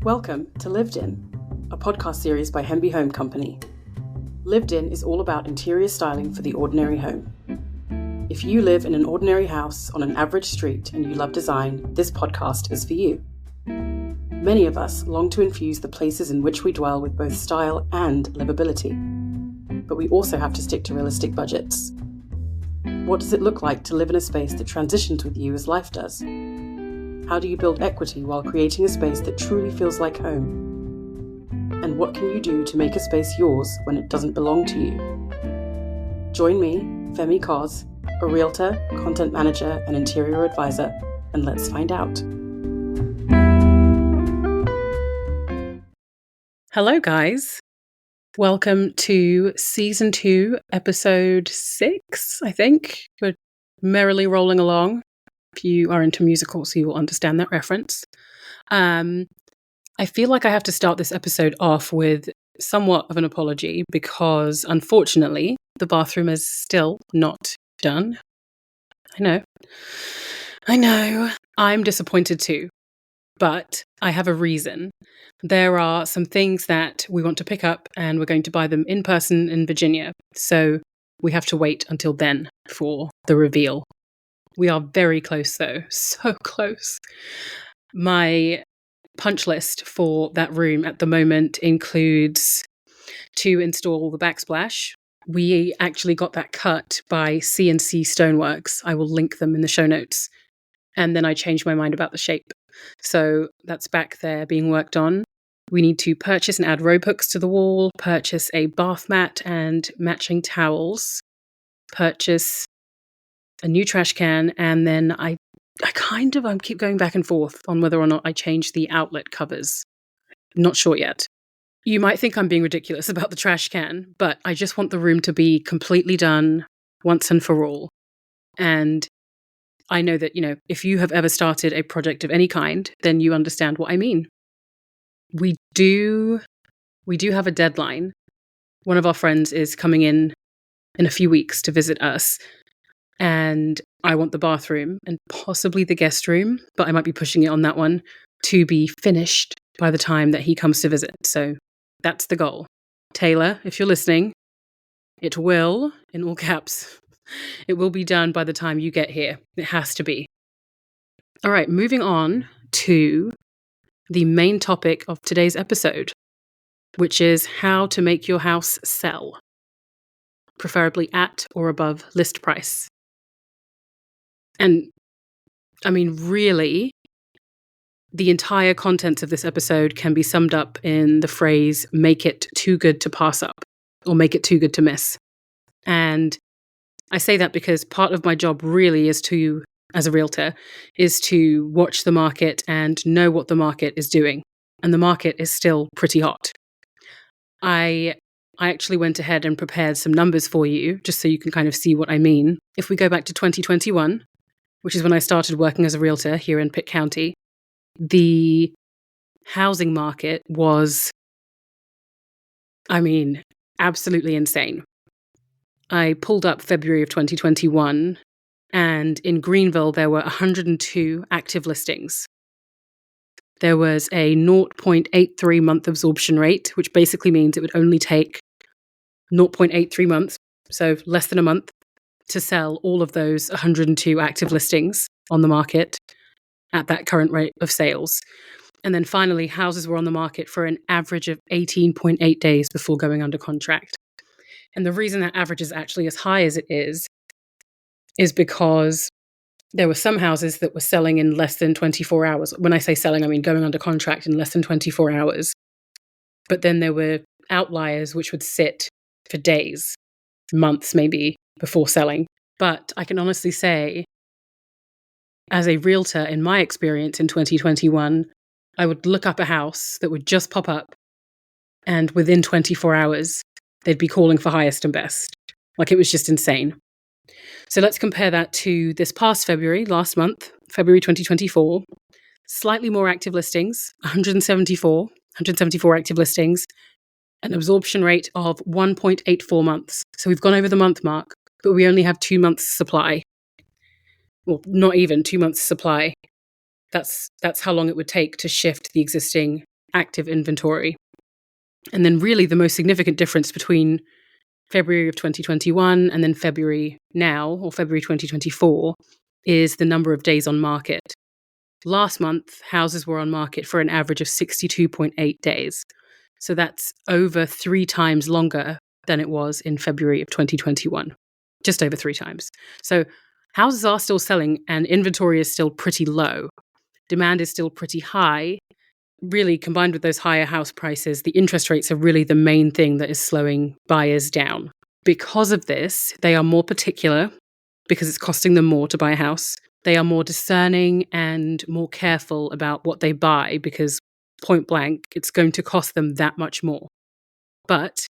Welcome to Lived In, a podcast series by Hemby Home Company. Lived In is all about interior styling for the ordinary home. If you live in an ordinary house on an average street and you love design, this podcast is for you. Many of us long to infuse the places in which we dwell with both style and livability. But we also have to stick to realistic budgets. What does it look like to live in a space that transitions with you as life does? How do you build equity while creating a space that truly feels like home? And what can you do to make a space yours when it doesn't belong to you? Join me, Femi Koz, a realtor, content manager, and interior advisor, and let's find out. Hello, guys. Welcome to Season 2, Episode 6, I think. We're merrily rolling along. If you are into musicals, you will understand that reference. I feel like I have to start this episode off with somewhat of an apology because, unfortunately, the bathroom is still not done. I know. I'm disappointed too, but I have a reason. There are some things that we want to pick up and we're going to buy them in person in Virginia. So we have to wait until then for the reveal. We are very close though, so close. My punch list for that room at the moment includes to install the backsplash. We actually got that cut by C&C Stoneworks. I will link them in the show notes. And then I changed my mind about the shape. So that's back there being worked on. We need to purchase and add rope hooks to the wall, purchase a bath mat and matching towels, purchase a new trash can, and then I keep going back and forth on whether or not I change the outlet covers. I'm not sure yet. You might think I'm being ridiculous about the trash can, but I just want the room to be completely done once and for all. And I know that, if you have ever started a project of any kind, then you understand what I mean. We do have a deadline. One of our friends is coming in a few weeks to visit us. And I want the bathroom and possibly the guest room, but I might be pushing it on that one to be finished by the time that he comes to visit. So that's the goal. Taylor, if you're listening, it will, in all caps, it will be done by the time you get here. It has to be. All right, moving on to the main topic of today's episode, which is how to make your house sell, preferably at or above list price. And I mean, really, the entire contents of this episode can be summed up in the phrase, make it too good to pass up, or make it too good to miss. And I say that because part of my job really is to, as a realtor, is to watch the market and know what the market is doing. And the market is still pretty hot. I actually went ahead and prepared some numbers for you, just so you can kind of see what I mean. If we go back to 2021, which is when I started working as a realtor here in Pitt County, the housing market was, absolutely insane. I pulled up February of 2021, and in Greenville, there were 102 active listings. There was a 0.83 month absorption rate, which basically means it would only take 0.83 months, so less than a month, to sell all of those 102 active listings on the market at that current rate of sales. And then finally, houses were on the market for an average of 18.8 days before going under contract. And the reason that average is actually as high as it is because there were some houses that were selling in less than 24 hours. When I say selling, I mean going under contract in less than 24 hours. But then there were outliers which would sit for days, months maybe, before selling. But I can honestly say, as a realtor, in my experience in 2021, I would look up a house that would just pop up, and within 24 hours, they'd be calling for highest and best. Like, it was just insane. So let's compare that to this past February, last month, February 2024. Slightly more active listings, 174 active listings, an absorption rate of 1.84 months. So we've gone over the month mark, but we only have 2 months supply. Well, not even 2 months supply. That's how long it would take to shift the existing active inventory. And then really the most significant difference between February of 2021 and then February now, or February 2024, is the number of days on market. Last month, houses were on market for an average of 62.8 days. So that's over 3 times longer than it was in February of 2021. Just over 3 times. So houses are still selling and inventory is still pretty low. Demand is still pretty high. Really, combined with those higher house prices, the interest rates are really the main thing that is slowing buyers down. Because of this, they are more particular because it's costing them more to buy a house. They are more discerning and more careful about what they buy because, point blank, it's going to cost them that much more. But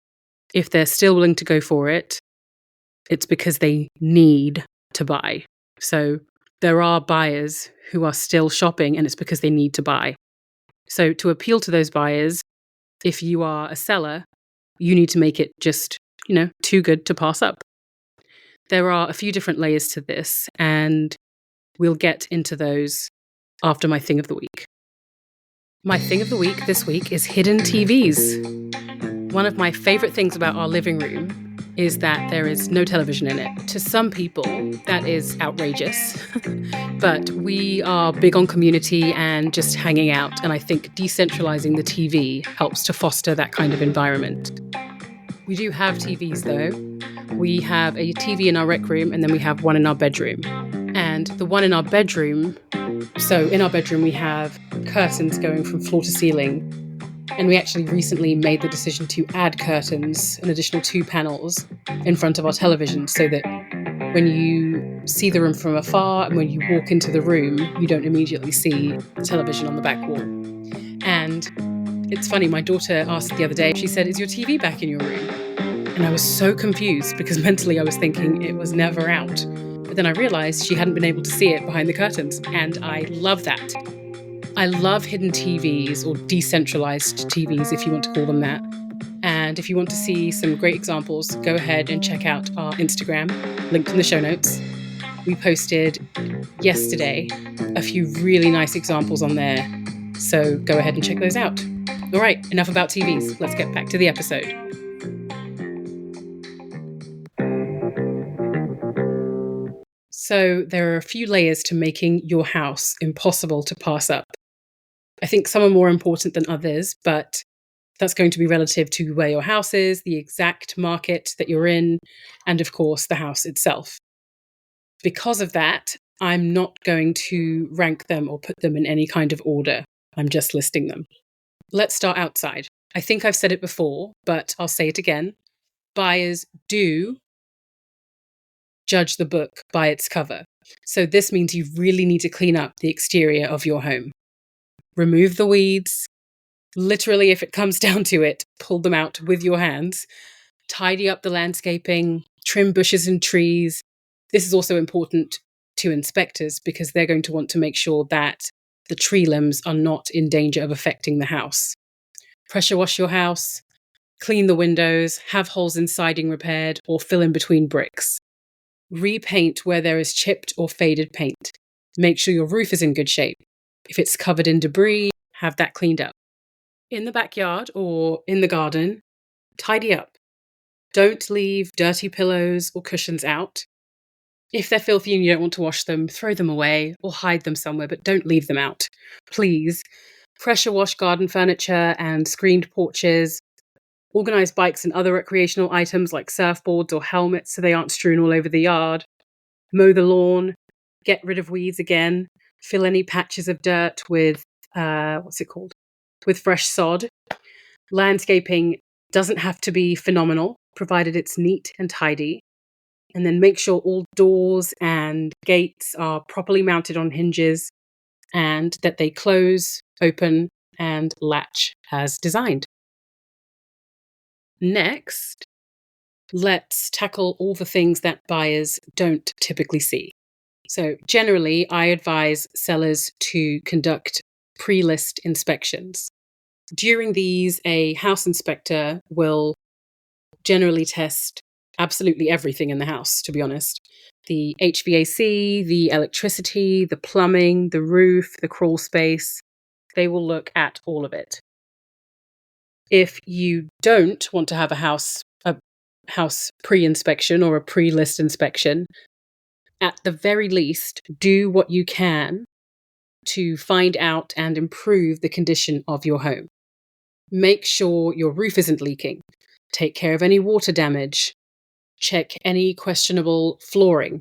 if they're still willing to go for it, it's because they need to buy. So there are buyers who are still shopping and it's because they need to buy. So to appeal to those buyers, if you are a seller, you need to make it just, too good to pass up. There are a few different layers to this, and we'll get into those after my thing of the week. My thing of the week this week is hidden TVs. One of my favorite things about our living room is that there is no television in it. To some people, that is outrageous. But we are big on community and just hanging out. And I think decentralizing the TV helps to foster that kind of environment. We do have TVs, though. We have a TV in our rec room and then we have one in our bedroom. And the one in our bedroom, so in our bedroom we have curtains going from floor to ceiling. And we actually recently made the decision to add curtains, an additional 2 panels in front of our television so that when you see the room from afar and when you walk into the room, you don't immediately see the television on the back wall. And it's funny, my daughter asked the other day, she said, "Is your TV back in your room?" And I was so confused because mentally I was thinking it was never out. But then I realized she hadn't been able to see it behind the curtains. And I love that. I love hidden TVs or decentralized TVs, if you want to call them that. And if you want to see some great examples, go ahead and check out our Instagram, linked in the show notes. We posted yesterday a few really nice examples on there. So go ahead and check those out. All right, enough about TVs. Let's get back to the episode. So there are a few layers to making your house impossible to pass up. I think some are more important than others, but that's going to be relative to where your house is, the exact market that you're in, and of course, the house itself. Because of that, I'm not going to rank them or put them in any kind of order. I'm just listing them. Let's start outside. I think I've said it before, but I'll say it again. Buyers do judge the book by its cover. So this means you really need to clean up the exterior of your home. Remove the weeds. Literally, if it comes down to it, pull them out with your hands. Tidy up the landscaping, trim bushes and trees. This is also important to inspectors because they're going to want to make sure that the tree limbs are not in danger of affecting the house. Pressure wash your house, clean the windows, have holes in siding repaired, or fill in between bricks. Repaint where there is chipped or faded paint. Make sure your roof is in good shape. If it's covered in debris, have that cleaned up. In the backyard or in the garden, tidy up. Don't leave dirty pillows or cushions out. If they're filthy and you don't want to wash them, throw them away or hide them somewhere, but don't leave them out. Please. Pressure wash garden furniture and screened porches. Organize bikes and other recreational items like surfboards or helmets so they aren't strewn all over the yard. Mow the lawn. Get rid of weeds again. Fill any patches of dirt with, with fresh sod. Landscaping doesn't have to be phenomenal, provided it's neat and tidy. And then make sure all doors and gates are properly mounted on hinges and that they close, open, and latch as designed. Next, let's tackle all the things that buyers don't typically see. So generally, I advise sellers to conduct pre-list inspections. During these, a house inspector will generally test absolutely everything in the house, to be honest. The HVAC, the electricity, the plumbing, the roof, the crawl space. They will look at all of it. If you don't want to have a house pre-inspection or a pre-list inspection, at the very least, do what you can to find out and improve the condition of your home. Make sure your roof isn't leaking. Take care of any water damage. Check any questionable flooring.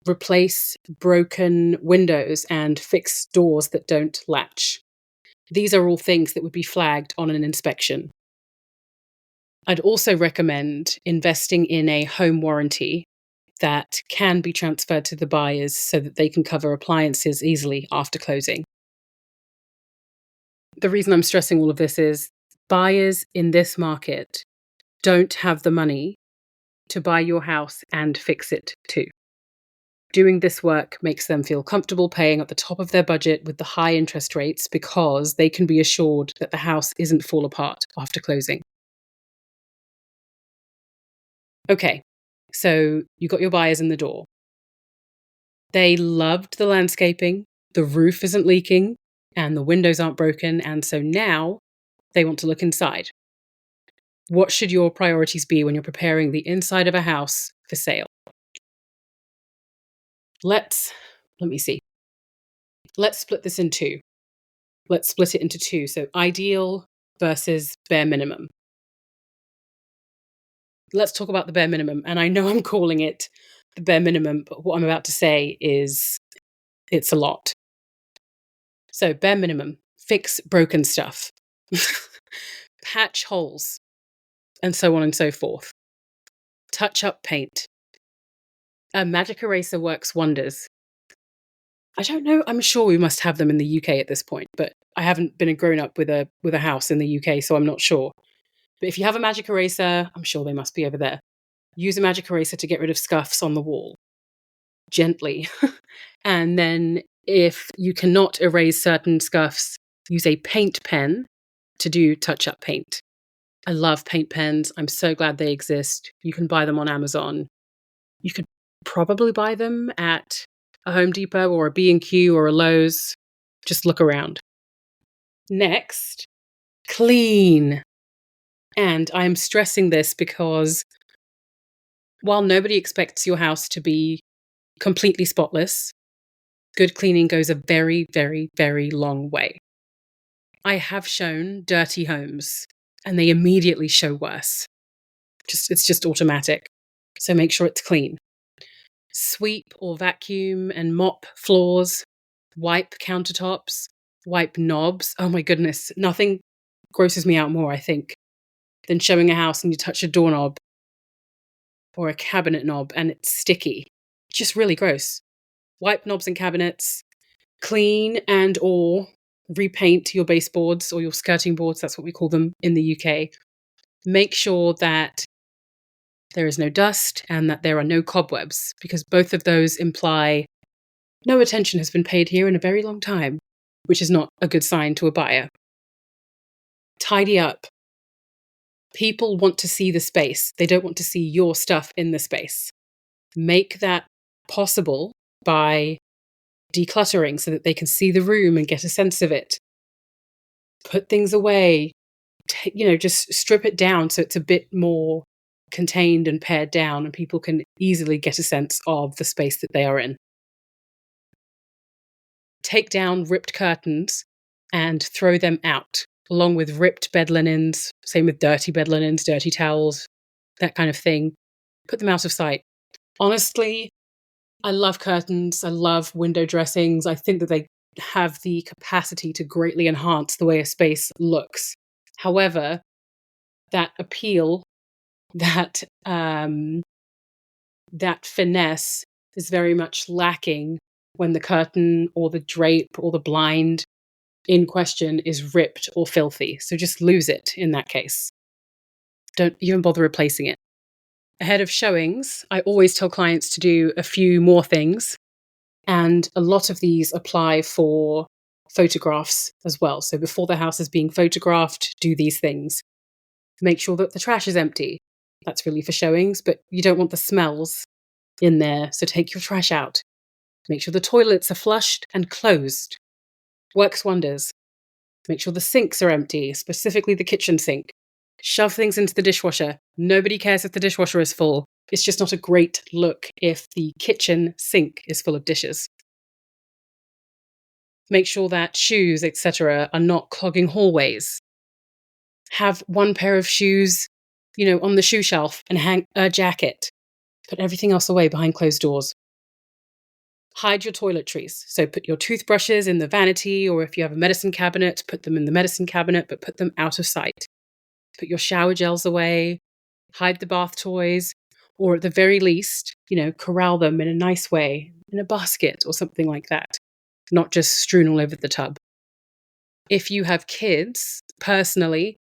Replace broken windows and fix doors that don't latch. These are all things that would be flagged on an inspection. I'd also recommend investing in a home warranty that can be transferred to the buyers so that they can cover appliances easily after closing. The reason I'm stressing all of this is buyers in this market don't have the money to buy your house and fix it too. Doing this work makes them feel comfortable paying at the top of their budget with the high interest rates because they can be assured that the house isn't fall apart after closing. Okay, so you got your buyers in the door. They loved the landscaping, the roof isn't leaking, and the windows aren't broken, and so now they want to look inside. What should your priorities be when you're preparing the inside of a house for sale? Let me see. Let's split this in two. Let's split it into two. So ideal versus bare minimum. Let's talk about the bare minimum. And I know I'm calling it the bare minimum, but what I'm about to say is it's a lot. So bare minimum, fix broken stuff, patch holes, and so on and so forth. Touch up paint. A magic eraser works wonders. I don't know. I'm sure we must have them in the UK at this point, but I haven't been grown up with a house in the UK, so I'm not sure. But if you have a magic eraser, I'm sure they must be over there. Use a magic eraser to get rid of scuffs on the wall. Gently. And then if you cannot erase certain scuffs, use a paint pen to do touch-up paint. I love paint pens. I'm so glad they exist. You can buy them on Amazon. You could probably buy them at a Home Depot or a B&Q or a Lowe's. Just look around. Next, clean. And I'm stressing this because while nobody expects your house to be completely spotless, good cleaning goes a very, very, very long way. I have shown dirty homes and they immediately show worse. It's just automatic. So make sure it's clean. Sweep or vacuum and mop floors, wipe countertops, wipe knobs. Oh my goodness, nothing grosses me out more, I think, than showing a house and you touch a doorknob or a cabinet knob and it's sticky. Just really gross. Wipe knobs and cabinets, clean and or repaint your baseboards or your skirting boards, that's what we call them in the UK. Make sure that there is no dust and that there are no cobwebs, because both of those imply no attention has been paid here in a very long time, which is not a good sign to a buyer. Tidy up. People want to see the space. They don't want to see your stuff in the space. Make that possible by decluttering so that they can see the room and get a sense of it. Put things away. Just strip it down so it's a bit more contained and pared down and people can easily get a sense of the space that they are in. Take down ripped curtains and throw them out, along with ripped bed linens, same with dirty bed linens, dirty towels, that kind of thing. Put them out of sight. Honestly, I love curtains. I love window dressings. I think that they have the capacity to greatly enhance the way a space looks. However, that appeal, that finesse is very much lacking when the curtain or the drape or the blind in question is ripped or filthy. So just lose it in that case. Don't even bother replacing it. Ahead of showings, I always tell clients to do a few more things. And a lot of these apply for photographs as well. So before the house is being photographed, do these things. Make sure that the trash is empty. That's really for showings, but you don't want the smells in there. So take your trash out. Make sure the toilets are flushed and closed. Works wonders. Make sure the sinks are empty, specifically the kitchen sink. Shove things into the dishwasher. Nobody cares if the dishwasher is full. It's just not a great look if the kitchen sink is full of dishes. Make sure that shoes, etc., are not clogging hallways. Have one pair of shoes, on the shoe shelf and hang a jacket. Put everything else away behind closed doors. Hide your toiletries. So put your toothbrushes in the vanity, or if you have a medicine cabinet, put them in the medicine cabinet, but put them out of sight. Put your shower gels away. Hide the bath toys, or at the very least, corral them in a nice way, in a basket or something like that, not just strewn all over the tub. If you have kids, personally,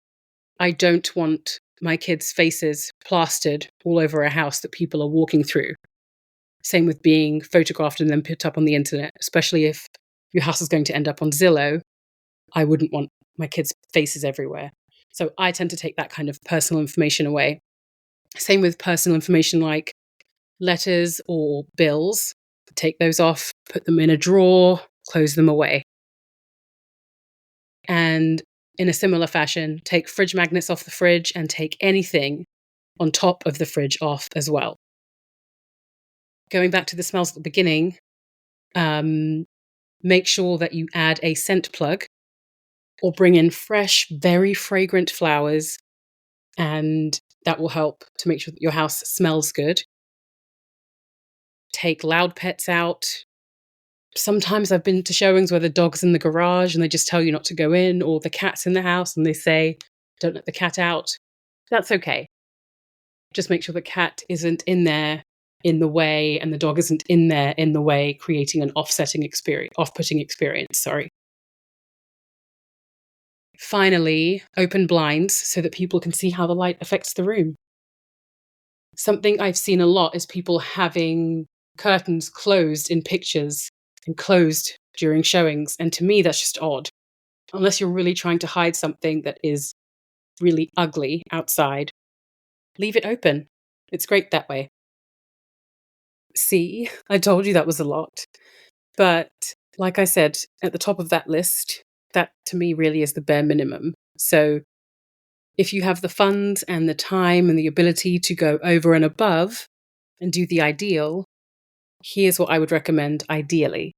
I don't want my kids' faces plastered all over a house that people are walking through. Same with being photographed and then put up on the internet, especially if your house is going to end up on Zillow. I wouldn't want my kids' faces everywhere. So I tend to take that kind of personal information away. Same with personal information like letters or bills. Take those off, put them in a drawer, close them away. And in a similar fashion, take fridge magnets off the fridge and take anything on top of the fridge off as well. Going back to the smells at the beginning, make sure that you add a scent plug or bring in fresh, very fragrant flowers, and that will help to make sure that your house smells good. Take loud pets out. Sometimes I've been to showings where the dog's in the garage and they just tell you not to go in, or the cat's in the house and they say, don't let the cat out. That's okay. Just make sure the cat isn't in there in the way and the dog isn't in there in the way, creating an off-putting experience. Finally, open blinds so that people can see how the light affects the room. Something I've seen a lot is people having curtains closed in pictures and closed during showings. And to me, that's just odd. Unless you're really trying to hide something that is really ugly outside, leave it open. It's great that way. See, I told you that was a lot. But like I said, at the top of that list, that to me really is the bare minimum. So if you have the funds and the time and the ability to go over and above and do the ideal, here's what I would recommend ideally.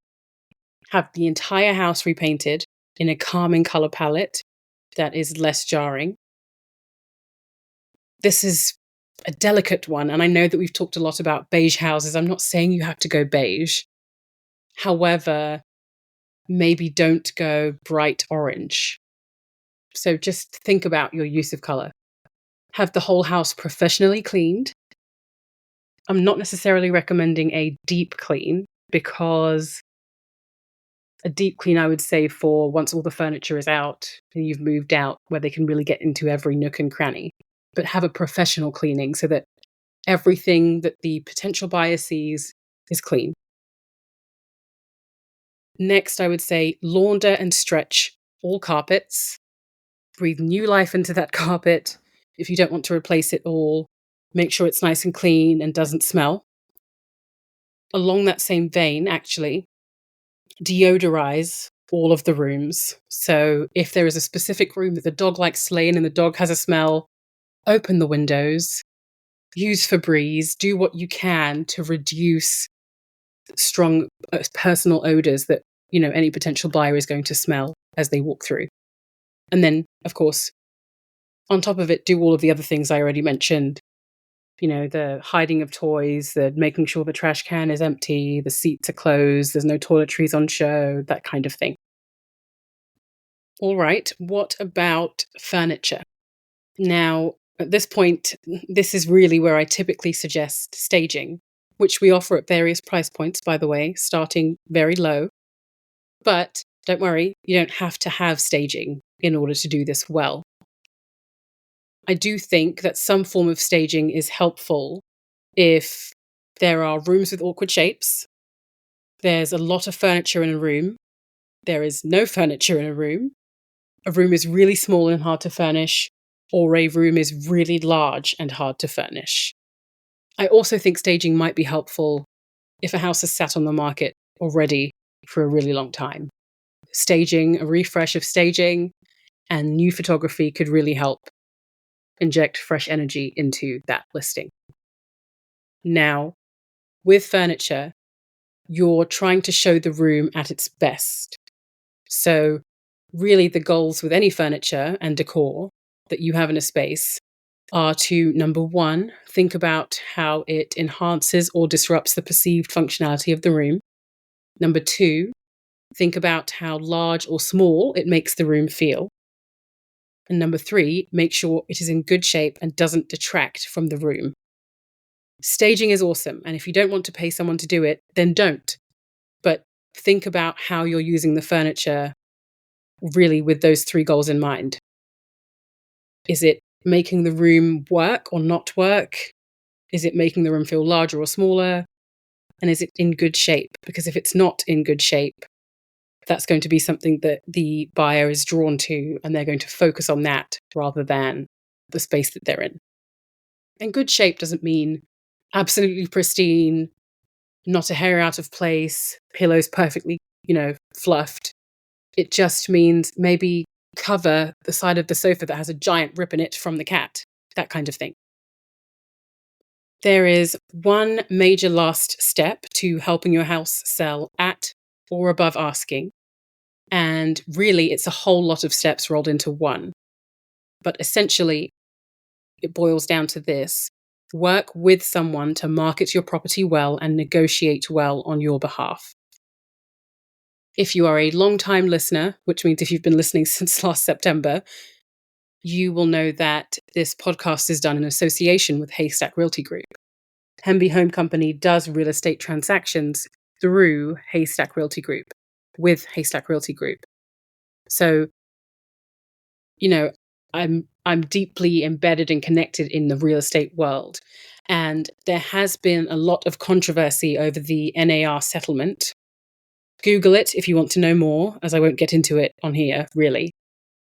Have the entire house repainted in a calming color palette that is less jarring. This is a delicate one, and I know that we've talked a lot about beige houses. I'm not saying you have to go beige. However, maybe don't go bright orange. So just think about your use of color. Have the whole house professionally cleaned. I'm not necessarily recommending a deep clean, because a deep clean, I would say, for once all the furniture is out and you've moved out, where they can really get into every nook and cranny. But have a professional cleaning so that everything that the potential buyer sees is clean. Next, I would say launder and stretch all carpets. Breathe new life into that carpet. If you don't want to replace it all, make sure it's nice and clean and doesn't smell. Along that same vein, actually, deodorize all of the rooms. So if there is a specific room that the dog likes to lay in and the dog has a smell, open the windows, use Febreze, do what you can to reduce strong personal odors that, any potential buyer is going to smell as they walk through. And then, of course, on top of it, do all of the other things I already mentioned. The hiding of toys, the making sure the trash can is empty, the seats are closed, there's no toiletries on show, that kind of thing. All right, what about furniture? Now, at this point, this is really where I typically suggest staging, which we offer at various price points, by the way, starting very low. But don't worry, you don't have to have staging in order to do this well. I do think that some form of staging is helpful if there are rooms with awkward shapes, there's a lot of furniture in a room, there is no furniture in a room is really small and hard to furnish, or a room is really large and hard to furnish. I also think staging might be helpful if a house has sat on the market already for a really long time. A refresh of staging and new photography could really help inject fresh energy into that listing. Now, with furniture, you're trying to show the room at its best. So, really, the goals with any furniture and decor that you have in a space are to, number one, think about how it enhances or disrupts the perceived functionality of the room. Number two, think about how large or small it makes the room feel. And number three, make sure it is in good shape and doesn't detract from the room. Staging is awesome, and if you don't want to pay someone to do it, then don't. But think about how you're using the furniture really with those three goals in mind. Is it making the room work or not work? Is it making the room feel larger or smaller? And is it in good shape? Because if it's not in good shape, that's going to be something that the buyer is drawn to, and they're going to focus on that rather than the space that they're in. And good shape doesn't mean absolutely pristine, not a hair out of place, pillows perfectly, fluffed. It just means maybe cover the side of the sofa that has a giant rip in it from the cat, that kind of thing. There is one major last step to helping your house sell at or above asking. And really, it's a whole lot of steps rolled into one. But essentially, it boils down to this: work with someone to market your property well and negotiate well on your behalf. If you are a long-time listener, which means if you've been listening since last September, you will know that this podcast is done in association with Haystack Realty Group. Hemby Home Company does real estate transactions through Haystack Realty Group, with Haystack Realty Group. So, I'm deeply embedded and connected in the real estate world. And there has been a lot of controversy over the NAR settlement. Google it if you want to know more, as I won't get into it on here, really.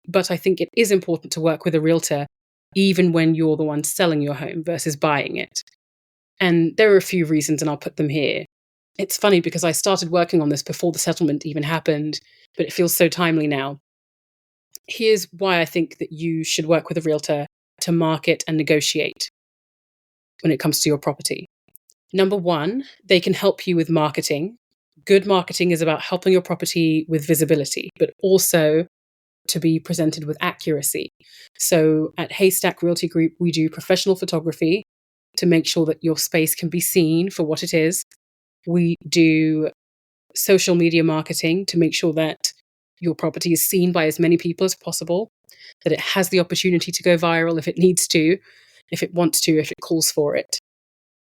But I think it is important to work with a realtor, even when you're the one selling your home versus buying it. And there are a few reasons, and I'll put them here. It's funny because I started working on this before the settlement even happened, but it feels so timely now. Here's why I think that you should work with a realtor to market and negotiate when it comes to your property. Number one, they can help you with marketing. Good marketing is about helping your property with visibility, but also to be presented with accuracy. So at Haystack Realty Group, we do professional photography to make sure that your space can be seen for what it is. We do social media marketing to make sure that your property is seen by as many people as possible, that it has the opportunity to go viral if it needs to, if it wants to, if it calls for it.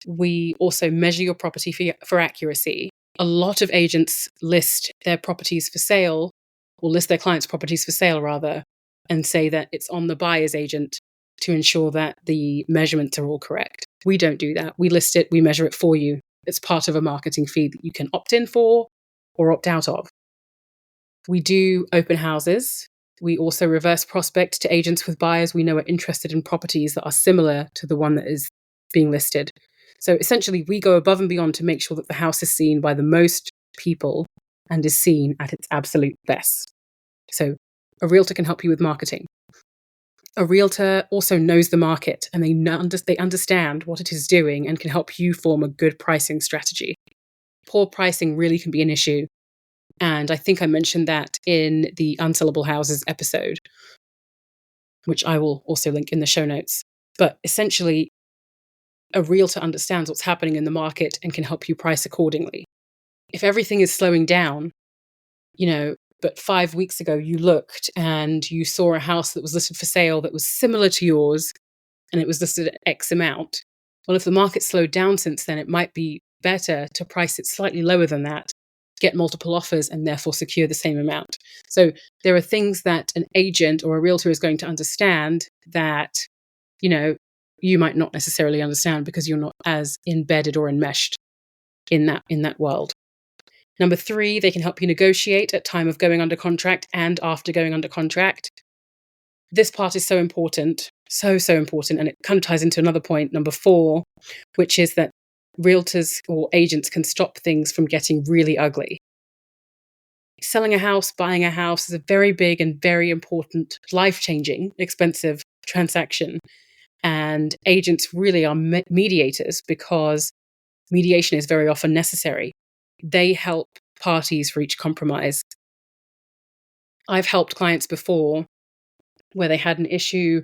We also measure your property for accuracy. A lot of agents list their properties for sale, or list their clients' properties for sale, rather, and say that it's on the buyer's agent to ensure that the measurements are all correct. We don't do that. We list it, we measure it for you. It's part of a marketing fee that you can opt in for or opt out of. We do open houses. We also reverse prospect to agents with buyers we know are interested in properties that are similar to the one that is being listed. So essentially, we go above and beyond to make sure that the house is seen by the most people and is seen at its absolute best. So a realtor can help you with marketing. A realtor also knows the market, and they understand what it is doing and can help you form a good pricing strategy. Poor pricing really can be an issue. And I think I mentioned that in the unsellable houses episode, which I will also link in the show notes. But essentially, a realtor understands what's happening in the market and can help you price accordingly. If everything is slowing down, but 5 weeks ago you looked and you saw a house that was listed for sale that was similar to yours and it was listed at X amount. Well, if the market slowed down since then, it might be better to price it slightly lower than that, get multiple offers, and therefore secure the same amount. So there are things that an agent or a realtor is going to understand that, you might not necessarily understand because you're not as embedded or enmeshed in that world. Number three, they can help you negotiate at time of going under contract and after going under contract. This part is so important, so important, and it kind of ties into another point, number four, which is that realtors or agents can stop things from getting really ugly. selling a house, buying a house is a very big and very important, life-changing, expensive transaction. And agents really are mediators because mediation is very often necessary. They help parties reach compromise. I've helped clients before where they had an issue.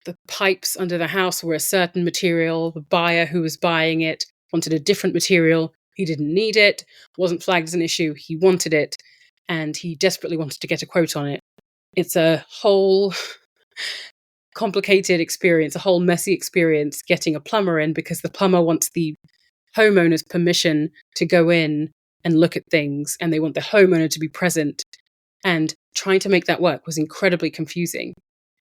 The pipes under the house were a certain material. The buyer who was buying it wanted a different material. He didn't need it, wasn't flagged as an issue. He wanted it, and he desperately wanted to get a quote on it. It's a whole complicated experience, a whole messy experience getting a plumber in because the plumber wants the homeowner's permission to go in and look at things, and they want the homeowner to be present. And trying to make that work was incredibly confusing.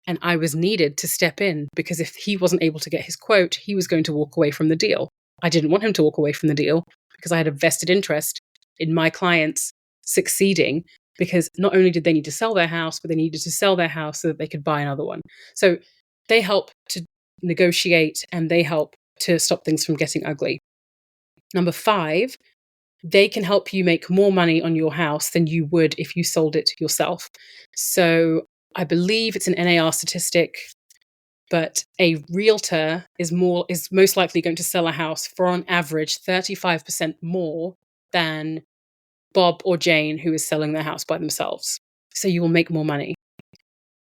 And I was needed to step in because if he wasn't able to get his quote, he was going to walk away from the deal. I didn't want him to walk away from the deal because I had a vested interest in my clients succeeding, because not only did they need to sell their house, but they needed to sell their house so that they could buy another one. So they help to negotiate and they help to stop things from getting ugly. Number 5, they can help you make more money on your house than you would if you sold it yourself. So I believe it's an NAR statistic, but a realtor is most likely going to sell a house for on average 35% more than Bob or Jane, who is selling their house by themselves. So you will make more money.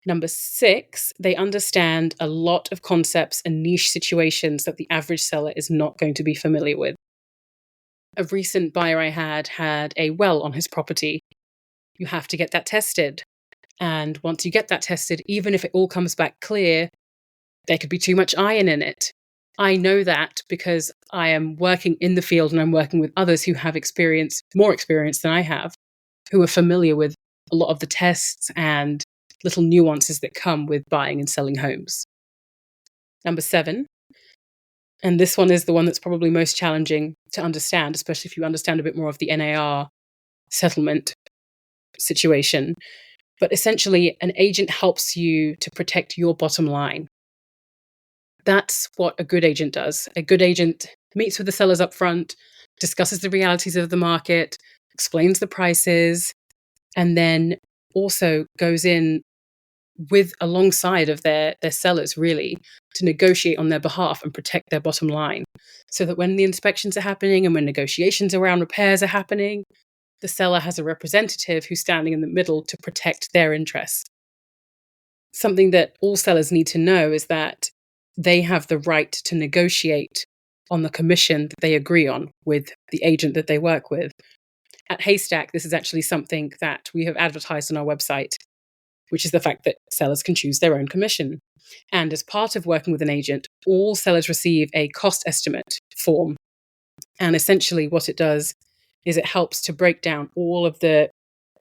Number 6, they understand a lot of concepts and niche situations that the average seller is not going to be familiar with. A recent buyer I had a well on his property. You have to get that tested. And once you get that tested, even if it all comes back clear, there could be too much iron in it. I know that because I am working in the field and I'm working with others who have more experience than I have, who are familiar with a lot of the tests and little nuances that come with buying and selling homes. Number 7, and this one is the one that's probably most challenging to understand, especially if you understand a bit more of the NAR settlement situation. But essentially, an agent helps you to protect your bottom line. That's what a good agent does. A good agent meets with the sellers up front, discusses the realities of the market, explains the prices, and then also goes in alongside of their sellers, really, to negotiate on their behalf and protect their bottom line. So that when the inspections are happening and when negotiations around repairs are happening, the seller has a representative who's standing in the middle to protect their interests. Something that all sellers need to know is that they have the right to negotiate on the commission that they agree on with the agent that they work with. At Haystack, this is actually something that we have advertised on our website, which is the fact that sellers can choose their own commission. And as part of working with an agent, all sellers receive a cost estimate form. And essentially what it does is it helps to break down all of the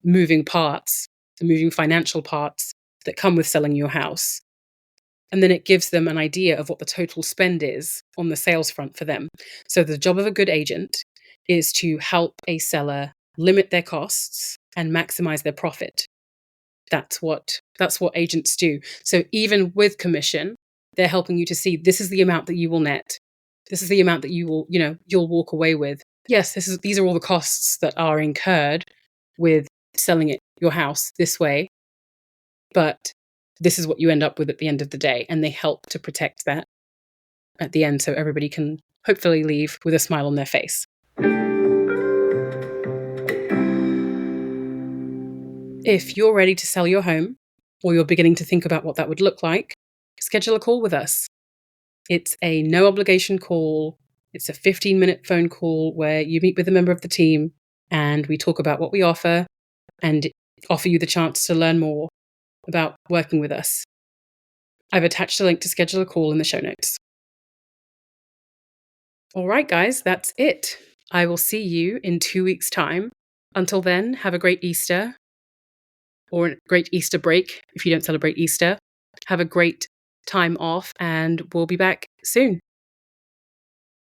moving parts, the moving financial parts that come with selling your house. And then it gives them an idea of what the total spend is on the sales front for them. So the job of a good agent is to help a seller limit their costs and maximize their profit. That's what agents do. So even with commission, they're helping you to see this is the amount that you will net. This is the amount that you will, you'll walk away with. Yes, these are all the costs that are incurred with selling your house this way, but this is what you end up with at the end of the day. And they help to protect that at the end so everybody can hopefully leave with a smile on their face. If you're ready to sell your home, or you're beginning to think about what that would look like, schedule a call with us. It's a no obligation call. It's a 15-minute phone call where you meet with a member of the team and we talk about what we offer and offer you the chance to learn more about working with us. I've attached a link to schedule a call in the show notes. All right, guys, that's it. I will see you in 2 weeks' time. Until then, have a great Easter, or a great Easter break if you don't celebrate Easter. Have a great time off, and we'll be back soon.